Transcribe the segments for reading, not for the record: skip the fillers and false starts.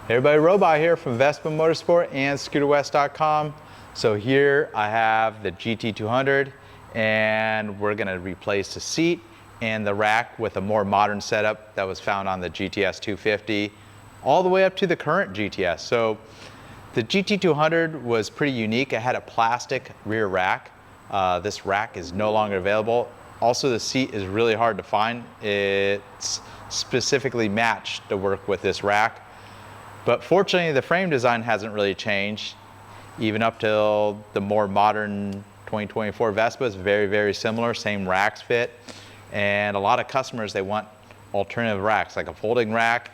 Hey everybody, Robot here from Vespa Motorsport and ScooterWest.com. So here I have the GT200 and we're going to replace the seat and the rack with a more modern setup that was found on the GTS 250 all the way up to the current GTS. So the GT200 was pretty unique. It had a plastic rear rack. This rack is no longer available. Also, the seat is really hard to find. It's specifically matched to work with this rack. But fortunately, the frame design hasn't really changed. Even up till the more modern 2024 Vespa is very, very similar, same racks fit. And a lot of customers, they want alternative racks, like a folding rack.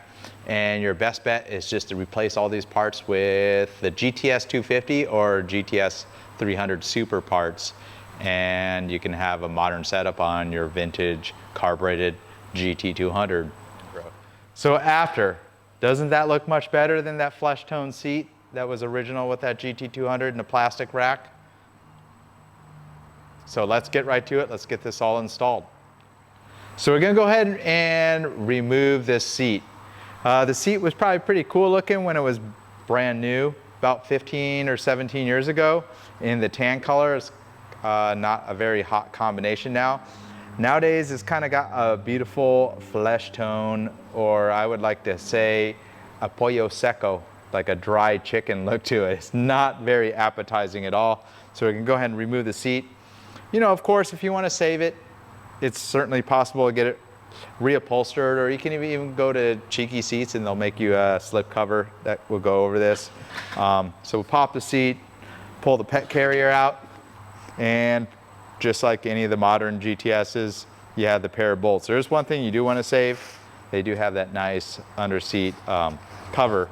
And your best bet is just to replace all these parts with the GTS 250 or GTS 300 Super parts. And you can have a modern setup on your vintage carbureted GT200. So doesn't that look much better than that flesh tone seat that was original with that GT200 and the plastic rack? So let's get right to it. Let's get this all installed. So we're gonna go ahead and remove this seat. The seat was probably pretty cool looking when it was brand new, about 15 or 17 years ago. In the tan color, it's not a very hot combination now. Nowadays, it's kind of got a beautiful flesh tone, or I would like to say a pollo seco, like a dry chicken look to it. It's not very appetizing at all. So we can go ahead and remove the seat. You know, of course, if you want to save it, it's certainly possible to get it reupholstered, or you can even go to Cheeky Seats and they'll make you a slip cover that will go over this. So we'll pop the seat, pull the pet carrier out, and just like any of the modern GTSs, you have the pair of bolts. There's one thing you do want to save. They do have that nice under seat cover.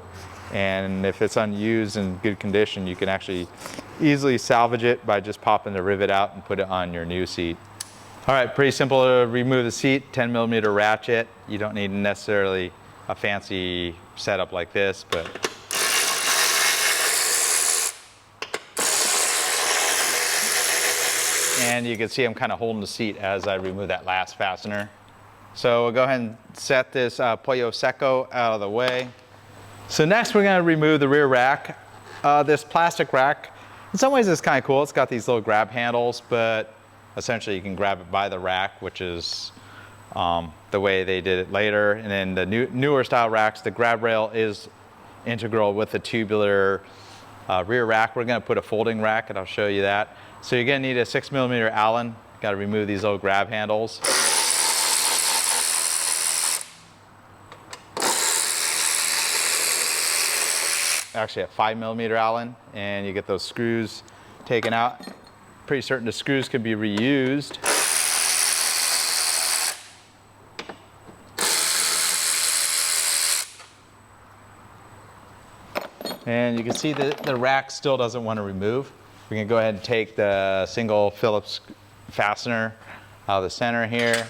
And if it's unused in good condition, you can actually easily salvage it by just popping the rivet out and put it on your new seat. All right, pretty simple to remove the seat, 10mm ratchet. You don't need necessarily a fancy setup like this, but and you can see I'm kind of holding the seat as I remove that last fastener. So we'll go ahead and set this pollo seco out of the way. So next we're going to remove the rear rack. This plastic rack, in some ways it's kind of cool. It's got these little grab handles, but essentially you can grab it by the rack, which is the way they did it later. And then the newer style racks, the grab rail is integral with the tubular rear rack. We're going to put a folding rack, and I'll show you that. So you're going to need a 6mm Allen. Got to remove these little grab handles. Actually a 5mm Allen, and you get those screws taken out. Pretty certain the screws can be reused. And you can see that the rack still doesn't want to remove. We can go ahead and take the single Phillips fastener out of the center here.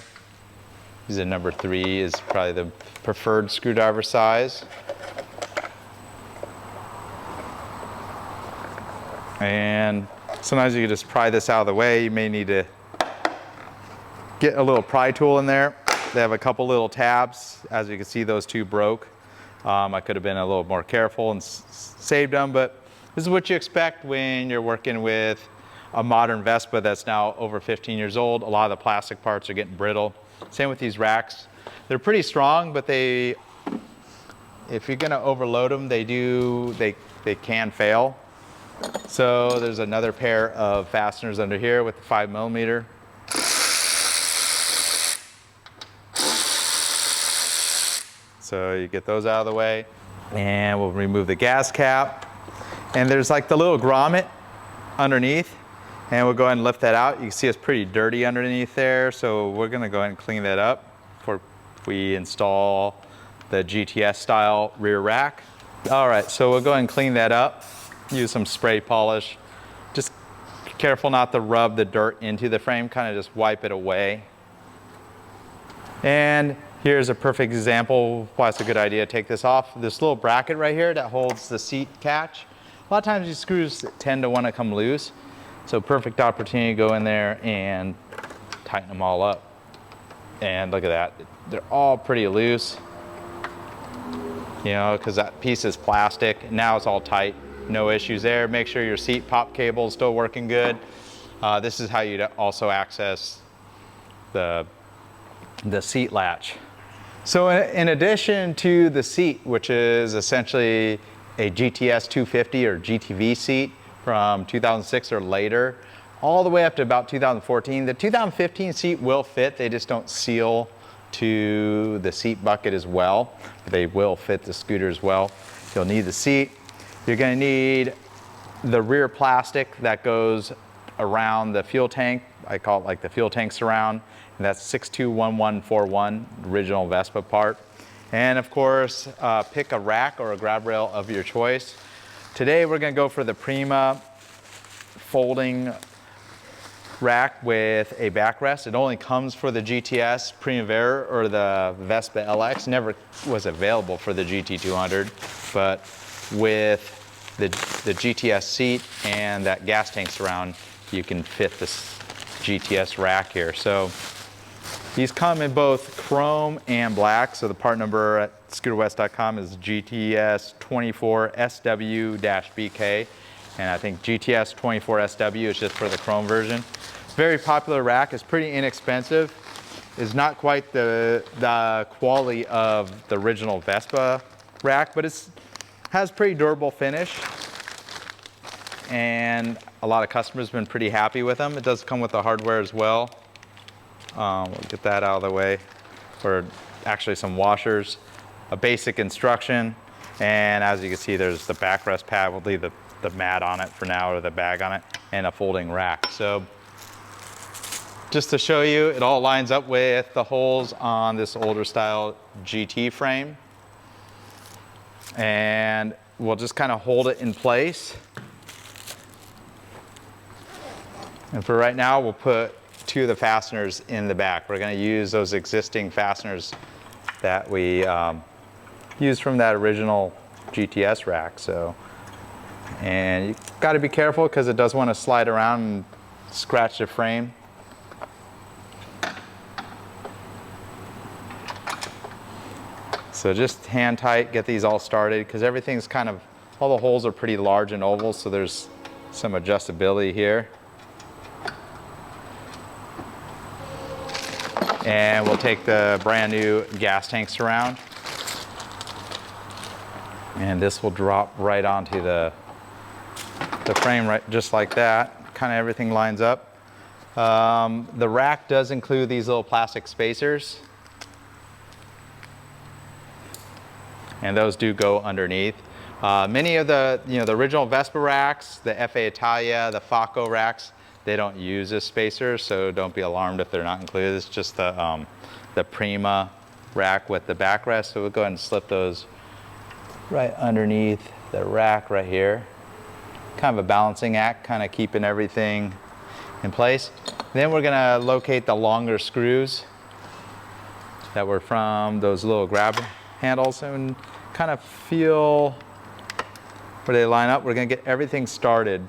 This is a number 3, is probably the preferred screwdriver size. And sometimes you can just pry this out of the way. You may need to get a little pry tool in there. They have a couple little tabs. As you can see, those two broke. I could have been a little more careful and saved them, but this is what you expect when you're working with a modern Vespa that's now over 15 years old. A lot of the plastic parts are getting brittle. Same with these racks. They're pretty strong, but if you're gonna overload them, they can fail. So there's another pair of fasteners under here with the 5mm. So you get those out of the way, and we'll remove the gas cap. And there's like the little grommet underneath, and we'll go ahead and lift that out. You can see it's pretty dirty underneath there, so we're gonna go ahead and clean that up before we install the GTS style rear rack. All right, so we'll go ahead and clean that up. Use some spray polish. Just be careful not to rub the dirt into the frame, kind of just wipe it away. And here's a perfect example of why it's a good idea to take this off. This little bracket right here that holds the seat catch. A lot of times these screws tend to want to come loose. So perfect opportunity to go in there and tighten them all up. And look at that, they're all pretty loose. you know, because that piece is plastic. Now it's all tight, no issues there. Make sure your seat pop cable is still working good. This is how you'd also access the seat latch. So in addition to the seat, which is essentially a GTS 250 or GTV seat from 2006 or later, all the way up to about 2014, the 2015 seat will fit, they just don't seal to the seat bucket as well. They will fit the scooter as well. You'll need the seat. You're gonna need the rear plastic that goes around the fuel tank. I call it like the fuel tank surround. And that's 621141, original Vespa part. And of course, pick a rack or a grab rail of your choice. Today we're gonna go for the Prima folding rack with a backrest. It only comes for the GTS Primavera or the Vespa LX. Never was available for the GT200, but with the GTS seat and that gas tank surround, you can fit this GTS rack here. So these come in both chrome and black. So the part number at scooterwest.com is GTS24SW-BK. And I think GTS 24SW is just for the chrome version. Very popular rack. It's pretty inexpensive. It's not quite the quality of the original Vespa rack, but it has pretty durable finish. And a lot of customers have been pretty happy with them. It does come with the hardware as well. We'll get that out of the way. Or actually some washers, a basic instruction, and as you can see, there's the backrest pad. We'll leave the mat on it for now, or the bag on it, and a folding rack. So just to show you, it all lines up with the holes on this older style GT frame. And we'll just kind of hold it in place. And for right now, we'll put 2 of the fasteners in the back. We're gonna use those existing fasteners that we used from that original GTS rack. So, and you gotta be careful because it does want to slide around and scratch the frame. So just hand tight, get these all started, because everything's kind of, all the holes are pretty large and oval, so there's some adjustability here. And we'll take the brand new gas tank surround, and this will drop right onto the frame, right, just like that. Kind of everything lines up. The rack does include these little plastic spacers, and those do go underneath. Many of the, the original Vespa racks, the FA Italia, the Faco racks, they don't use this spacer, so don't be alarmed if they're not included. It's just the Prima rack with the backrest. So we'll go ahead and slip those right underneath the rack right here. Kind of a balancing act, kind of keeping everything in place. Then we're gonna locate the longer screws that were from those little grab handles and kind of feel where they line up. We're gonna get everything started.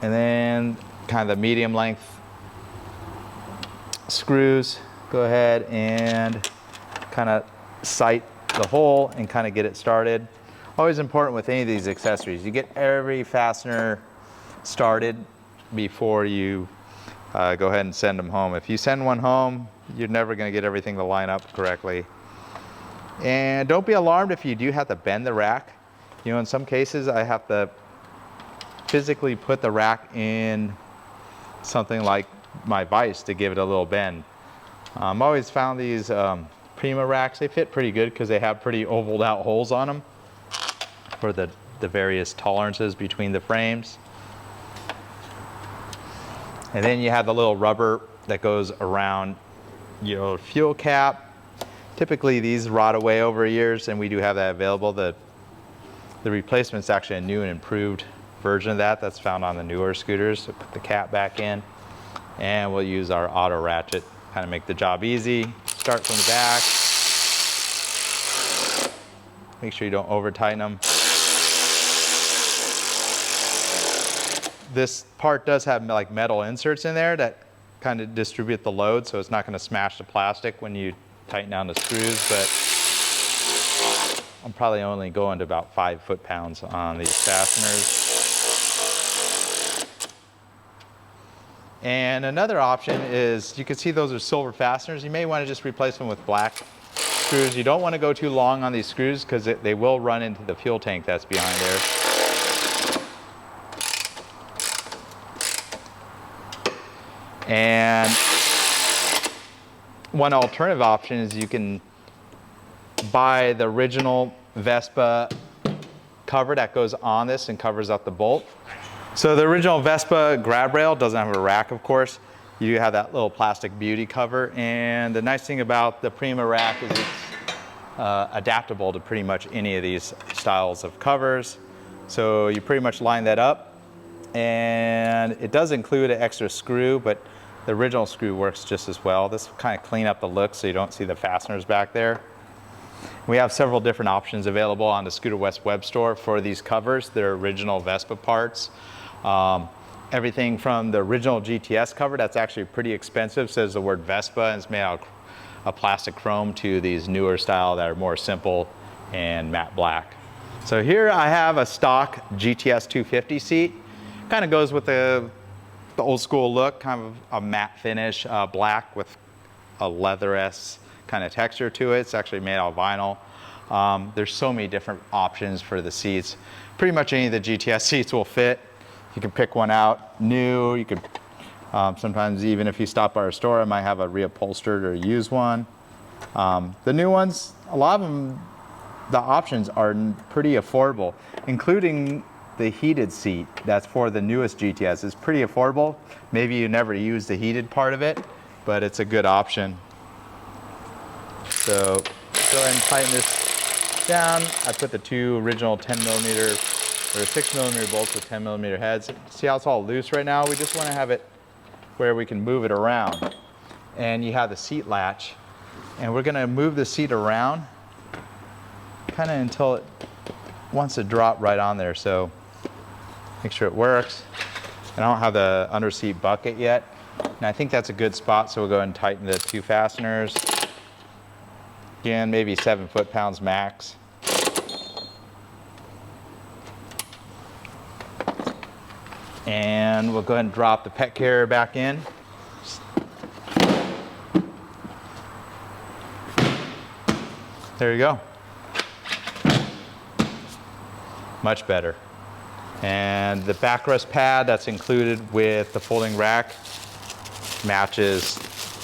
And then kind of the medium length screws, go ahead and kind of sight the hole and kind of get it started. Always important with any of these accessories, you get every fastener started before you go ahead and send them home. If you send one home, you're never gonna get everything to line up correctly. And don't be alarmed if you do have to bend the rack. In some cases I have to physically put the rack in something like my vise to give it a little bend. I've always found these Prima racks, they fit pretty good because they have pretty ovaled out holes on them for the various tolerances between the frames. And then you have the little rubber that goes around your fuel cap. Typically these rot away over years, and we do have that available. The replacement's actually a new and improved version of that that's found on the newer scooters. So put the cap back in, and we'll use our auto ratchet, kind of make the job easy. Start from the back. Make sure you don't over tighten them. This part does have like metal inserts in there that kind of distribute the load, so it's not going to smash the plastic when you tighten down the screws, but I'm probably only going to about 5 foot-pounds on these fasteners. And another option is, you can see those are silver fasteners. You may want to just replace them with black screws. You don't want to go too long on these screws because they will run into the fuel tank that's behind there. And one alternative option is you can buy the original Vespa cover that goes on this and covers up the bolt. So the original Vespa grab rail doesn't have a rack, of course. You do have that little plastic beauty cover. And the nice thing about the Prima rack is it's adaptable to pretty much any of these styles of covers. So you pretty much line that up. And it does include an extra screw, but the original screw works just as well. This will kind of clean up the look so you don't see the fasteners back there. We have several different options available on the Scooter West web store for these covers. They're original Vespa parts. Everything from the original GTS cover, that's actually pretty expensive, says the word Vespa, and it's made out of plastic chrome, to these newer style that are more simple and matte black. So here I have a stock GTS 250 seat. Kind of goes with the old school look, kind of a matte finish, black with a leather-esque kind of texture to it. It's actually made out of vinyl. There's so many different options for the seats. Pretty much any of the GTS seats will fit. You can pick one out new. You could sometimes, even if you stop by our store, I might have a reupholstered or used one. The new ones, a lot of them, the options are pretty affordable, including the heated seat that's for the newest GTS. It's pretty affordable. Maybe you never use the heated part of it, but it's a good option. So go ahead and tighten this down. I put the two original 10mm or 6mm bolts with 10mm heads. See how it's all loose right now? We just want to have it where we can move it around. And you have the seat latch. And we're going to move the seat around kind of until it wants to drop right on there. So make sure it works. And I don't have the under seat bucket yet. And I think that's a good spot, so we'll go ahead and tighten the two fasteners. Again, maybe 7 foot-pounds max. And we'll go ahead and drop the pet carrier back in. There you go. Much better. And the backrest pad that's included with the folding rack matches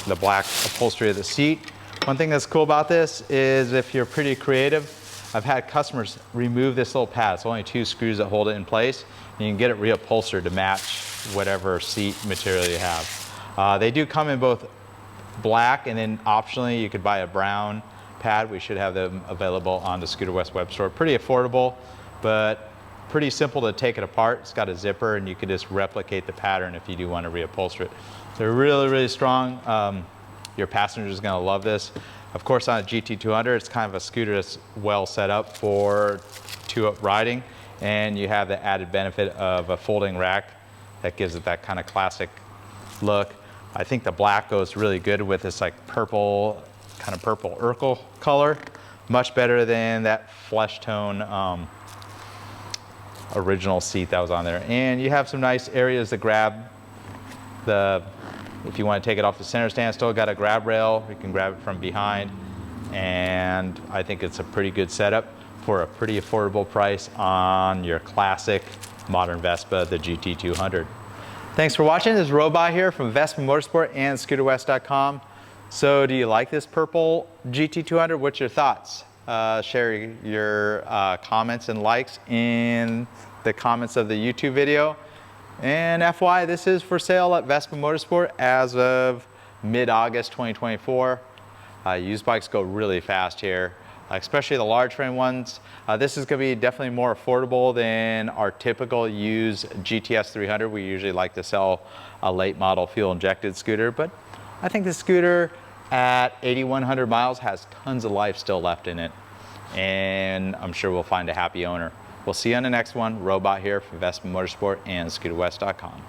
the black upholstery of the seat. One thing that's cool about this is if you're pretty creative, I've had customers remove this little pad. It's only 2 screws that hold it in place. And you can get it reupholstered to match whatever seat material you have. They do come in both black, and then optionally you could buy a brown pad. We should have them available on the Scooter West web store. Pretty affordable, but pretty simple to take it apart. It's got a zipper, and you can just replicate the pattern if you do want to reupholster it. They're really, really strong. Your passenger is going to love this. Of course, on a GT200, it's kind of a scooter that's well set up for 2-up riding, and you have the added benefit of a folding rack that gives it that kind of classic look. I think the black goes really good with this like purple, kind of purple Urkel color. Much better than that flesh tone original seat that was on there. And you have some nice areas to grab the, if you want to take it off the center stand, still got a grab rail. You can grab it from behind. And I think it's a pretty good setup for a pretty affordable price on your classic modern Vespa, the GT200. Thanks for watching. This is Robot here from Vespa Motorsport and ScooterWest.com. So do you like this purple GT200? What's your thoughts? Share your comments and likes in the comments of the YouTube video. And FYI, this is for sale at Vespa Motorsport as of mid-August 2024. Used bikes go really fast here, especially the large frame ones. This is going to be definitely more affordable than our typical used GTS 300. We usually like to sell a late model fuel injected scooter, but I think the scooter at 8,100 miles has tons of life still left in it, and I'm sure we'll find a happy owner. We'll see you on the next one. Robot here from Vespa Motorsport and ScooterWest.com.